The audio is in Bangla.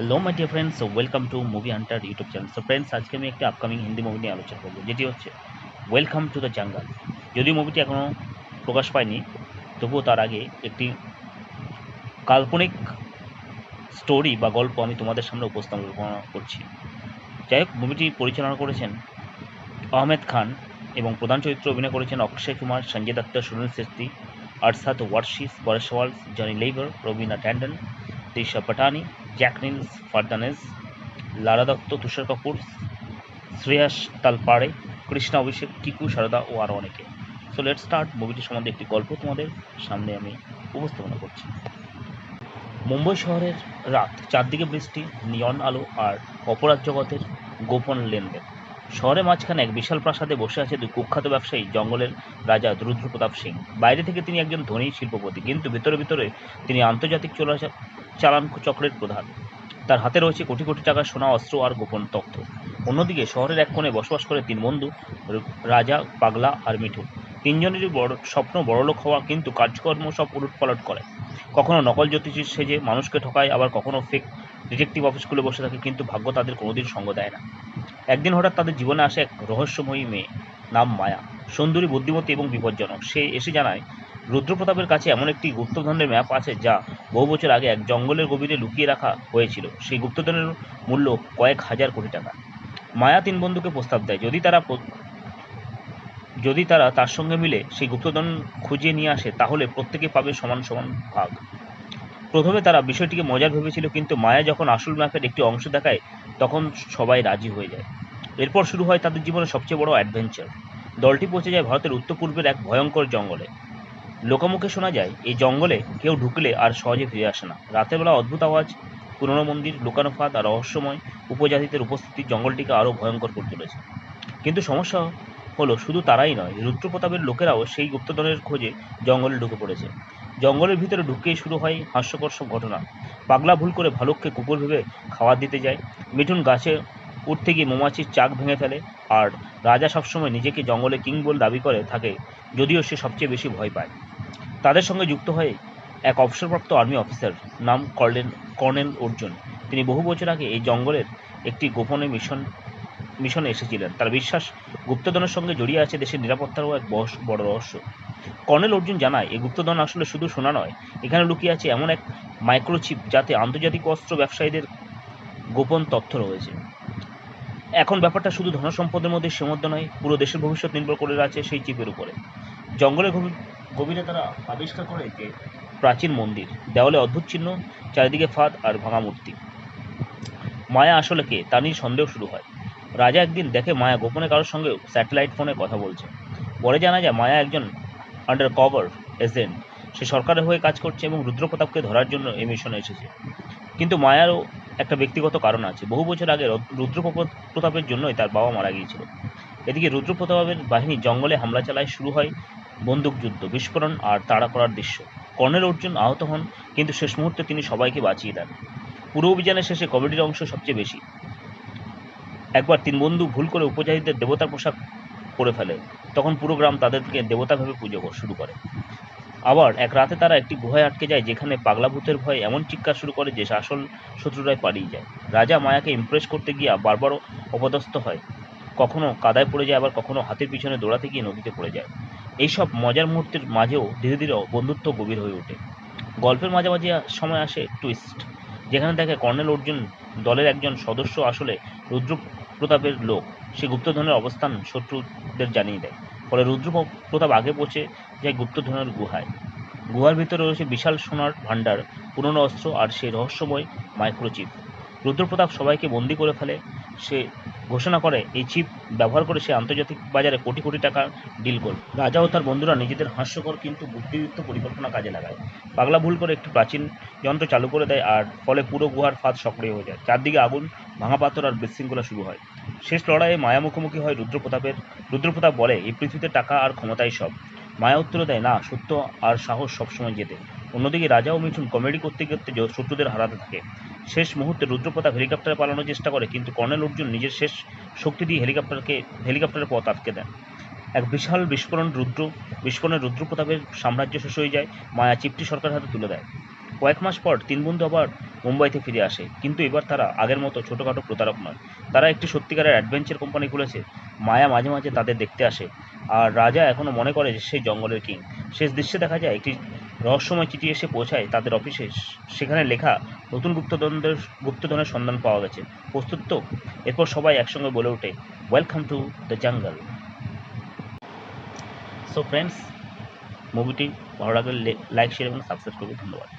Hello my dear friends, welcome to movie Hunter YouTube channel. So friends, আজকে আমি একটা আপকামিং হিন্দি মুভি নিয়ে আলোচনা করবো, যেটি হচ্ছে ওয়েলকাম টু দ্য জঙ্গল। যদিও মুভিটি এখনও প্রকাশ পায়নি, তবুও তার আগে একটি কাল্পনিক স্টোরি বা গল্প আমি তোমাদের সামনে উপস্থাপনা করছি। যাই হোক, মুভিটি পরিচালনা করেছেন আহমেদ খান এবং প্রধান চরিত্রে অভিনয় করেছেন অক্ষয় কুমার, সঞ্জয় দত্ত, সুনীল শেট্টি, আরশাদ ওয়ারশি, পরেশ রাওয়াল, জনি লেবার, রবিনা ট্যান্ডন, তৃষা পাটানি, জ্যাকলিন ফার্নান্দেজ, লারা দত্ত, তুষার কাপুর, শ্রেয়াস তালপাড়ে, কৃষ্ণা অভিষেক, টিকু সারদা ও আরও অনেকে। So let start. মুভিটি সম্বন্ধে একটি গল্প তোমাদের সামনে আমি উপস্থাপনা করছি। মুম্বই শহরের রাত, চারদিকে বৃষ্টি, নিয়ন আলো আর অপরাধ জগতের গোপন লেনদেন। শহরের মাঝখানে এক বিশাল প্রাসাদে বসে আছে দুই কুখ্যাত ব্যবসায়ী, জঙ্গলের রাজা রুদ্র প্রতাপ সিং। বাইরে থেকে তিনি একজন ধনী শিল্পপতি, কিন্তু ভিতরে ভিতরে তিনি আন্তর্জাতিক চালান চক্রের প্রধান। তার হাতে রয়েছে কোটি কোটি টাকার সোনা, অস্ত্র আর গোপন তথ্য। অন্যদিকে শহরের এক কোণে বসবাস করে তিন বন্ধু, রাজা, পাগলা আর মিঠু। তিনজনেরই বড় স্বপ্ন বড়লোক হওয়া, কিন্তু কাজকর্ম সব উলটপালট করে। কখনো নকল জ্যোতিষীর সেজে মানুষকে ঠকায়, আবার কখনো ফেক ডিটেকটিভ অফিস খুলে বসে থাকে, কিন্তু ভাগ্য তাদের কোনোদিন সঙ্গ দেয় না। একদিন হঠাৎ তাদের জীবনে আসে এক রহস্যময়ী মেয়ে, নাম মায়া। সুন্দরী, বুদ্ধিমতী এবং বিপজ্জনক। সে এসে জানায় রুদ্রপ্রতাপের কাছে এমন একটি গুপ্তধনের ম্যাপ আছে, যা বহু বছর আগে এক জঙ্গলের গভীরে লুকিয়ে রাখা হয়েছিল। সেই গুপ্তধনের মূল্য কয়েক হাজার কোটি টাকা। মায়া তিন বন্ধুকে প্রস্তাব দেয়, যদি তারা তার সঙ্গে মিলে সেই গুপ্তধন খুঁজে নিয়ে আসে, তাহলে প্রত্যেকে পাবে সমান সমান ভাগ। প্রথমে তারা বিষয়টিকে মজার ভেবেছিল, কিন্তু মায়া যখন আসল ম্যাপের একটি অংশ দেখায়, তখন সবাই রাজি হয়ে যায়। এরপর শুরু হয় তাদের জীবনের সবচেয়ে বড় অ্যাডভেঞ্চার। দলটি পৌঁছে যায় ভারতের উত্তর পূর্বের এক ভয়ঙ্কর জঙ্গলে। লোকমুখে শোনা যায়, এই জঙ্গলে কেউ ঢুকলে আর সহজে ফিরে আসে না। রাতের বেলা অদ্ভুত আওয়াজ, পুরনো মন্দির, লুকানো ফাঁদ আর রহস্যময় উপজাতিদের উপস্থিতি জঙ্গলটিকে আরও ভয়ঙ্কর করে তুলেছে। কিন্তু সমস্যা হলো, শুধু তারাই নয়, রুদ্রপ্রতাপের লোকেরাও সেই গুপ্তধনের খোঁজে জঙ্গলে ঢুকে পড়েছে। জঙ্গলের ভিতরে ঢুকেই শুরু হয় হাস্যকর সব ঘটনা। পাগলা ভুল করে ভালুককে কুকুর ভেবে খাবার দিতে যায়, মিঠুন গাছে উঠতে গিয়ে মৌমাছির চাক ভেঙে ফেলে, আর রাজা সবসময় নিজেকে জঙ্গলে কিং বলে দাবি করে থাকে, যদিও সে সবচেয়ে বেশি ভয় পায়। তাদের সঙ্গে যুক্ত হয়ে এক অবসরপ্রাপ্ত আর্মি অফিসার, নাম কর্নেল অর্জুন। তিনি বহু বছর আগে এই জঙ্গলের একটি গোপনে মিশনে এসেছিলেন। তার বিশ্বাস, গুপ্তধনের সঙ্গে জড়িয়ে আছে দেশের নিরাপত্তারও এক বড় রহস্য। কর্নেল অর্জুন জানায়, এই গুপ্তধন আসলে শুধু সোনা নয়, এখানে লুকিয়ে আছে এমন এক মাইক্রোচিপ, যাতে আন্তর্জাতিক অস্ত্র ব্যবসায়ীদের গোপন তথ্য রয়েছে। এখন ব্যাপারটা শুধু ধনসম্পদের মধ্যে সীমাবদ্ধ নয়, পুরো দেশের ভবিষ্যৎ নির্ভর করে আছে সেই চিপের উপরে। জঙ্গলের গভীরে তারা আবিষ্কার করে যে প্রাচীন মন্দির, দেওয়ালে অদ্ভুত চিহ্ন, চারিদিকে ফাঁদ আর ভাঙা মূর্তি। মায়া আসলে কে, তা নিয়ে সন্দেহ শুরু হয়। রাজা একদিন দেখে মায়া গোপনে কারোর সঙ্গে স্যাটেলাইট ফোনে কথা বলছে। পরে জানা যায় মায়া একজন আন্ডার কভার এজেন্ট। সে সরকারের হয়ে কাজ করছে এবং রুদ্রপ্রতাপকে ধরার জন্য এই মিশনে এসেছে। কিন্তু মায়ারও একটা ব্যক্তিগত কারণ আছে। বহু বছর আগে রুদ্রপ্রতাপের জন্যই তার বাবা মারা গিয়েছিল। এদিকে রুদ্রপ্রতাপের বাহিনী জঙ্গলে হামলা চালায়, শুরু হয় বন্দুকযুদ্ধ, বিস্ফোরণ আর তাড়া করার দৃশ্য। কর্নেল অর্জুন আহত হন, কিন্তু শেষ মুহূর্তে তিনি সবাইকে বাঁচিয়ে দেন। পুরো অভিযানের শেষে কমেডির অংশ সবচেয়ে বেশি। একবার তিন বন্ধু ভুল করে উপজাতিদের দেবতার পোশাক পরে ফেলে, তখন পুরো গ্রাম তাদেরকে দেবতা ভেবে পুজো শুরু করে। আবার এক রাতে তারা একটি গুহায় আটকে যায়, যেখানে পাগলা ভূতের ভয়ে এমন চিৎকার শুরু করে যে আসল শত্রুরাই পালিয়ে যায়। রাজা মায়াকে ইমপ্রেস করতে গিয়ে বারবারও অপদস্থ হয়, কখনো কাদায় পড়ে যায়, আবার কখনো হাতের পিছনে দৌড়াতে গিয়ে নদীতে পড়ে যায়। এইসব মজার মুহূর্তের মাঝেও ধীরে ধীরে বন্ধুত্ব গভীর হয়ে ওঠে। গল্পের মাঝামাঝি সময় আসে টুইস্ট, যেখানে দেখে কর্নেল অর্জুন দলের একজন সদস্য আসলে রুদ্র প্রতাপের লোক। সে গুপ্তধনের অবস্থান শত্রুদের জানিয়ে দেয়। ফলে রুদ্র প্রতাপ আগে পৌঁছে যায় গুপ্তধনের গুহায়। গুহার ভিতরে রয়েছে বিশাল সোনার ভাণ্ডার, পুরনো অস্ত্র আর সেই রহস্যময় মাইক্রোচিপ। রুদ্রপ্রতাপ সবাইকে বন্দি করে ফেলে। সে ঘোষণা করে এই চিপ ব্যবহার করে সে আন্তর্জাতিক বাজারে কোটি কোটি টাকার ডিল করবে। রাজা ও তার বন্ধুরা নিজেদের হাস্যকর কিন্তু বুদ্ধিদীপ্ত পরিকল্পনা কাজে লাগায়। পাগলা ভুল করে একটি প্রাচীন যন্ত্র চালু করে দেয়, আর ফলে পুরো গুহার ফাঁদ সক্রিয় হয়ে যায়। চারদিকে আগুন, ভাঙা পাথর আর বিশৃঙ্খলা শুরু হয়। শেষ লড়াইয়ে মায়া মুখোমুখি হয় রুদ্রপ্রতাপের। রুদ্রপ্রতাপ বলে, এই পৃথিবীতে টাকা আর ক্ষমতাই সব। মায়া উত্তর দেয়, না, সত্য আর সাহস সবসময় জেতে। অন্যদিকে রাজা ও মিঠুন কমেডি করতে করতে শত্রুদের হারাতে থাকে। শেষ মুহূর্তে রুদ্রপ্রতাপ হেলিকপ্টারে পালানোর চেষ্টা করে, কিন্তু কর্নেল অর্জুন নিজের শেষ শক্তি দিয়ে হেলিকপ্টারের পথ আটকে দেন। এক বিশাল বিস্ফোরণে রুদ্রপ্রতাপের সাম্রাজ্য শেষ হয়ে যায়। মায়া চিপটি সরকারের হাতে তুলে দেয়। কয়েক মাস পর তিন বন্ধু আবার মুম্বাইতে ফিরে আসে, কিন্তু এবার তারা আগের মতো ছোটোখাটো প্রতারক নয়। তারা একটি সত্যিকারের অ্যাডভেঞ্চার কোম্পানি খুলেছে। মায়া মাঝে মাঝে তাদের দেখতে আসে, আর রাজা এখনও মনে করে যে সেই জঙ্গলের কিং। শেষ দৃশ্যে দেখা যায় একটি রহস্যময় চিঠি এসে পৌঁছায় তাদের অফিসে। সেখানে লেখা নতুন গুপ্তধনের সন্ধান পাওয়া গেছে। প্রস্তুত তো? এরপর সবাই একসঙ্গে বলে ওঠে, welcome to the jungle. So friends, মুভিটি ভালো লাগলে লাইক শেয়ার এবং সাবস্ক্রাইব করবে। ধন্যবাদ।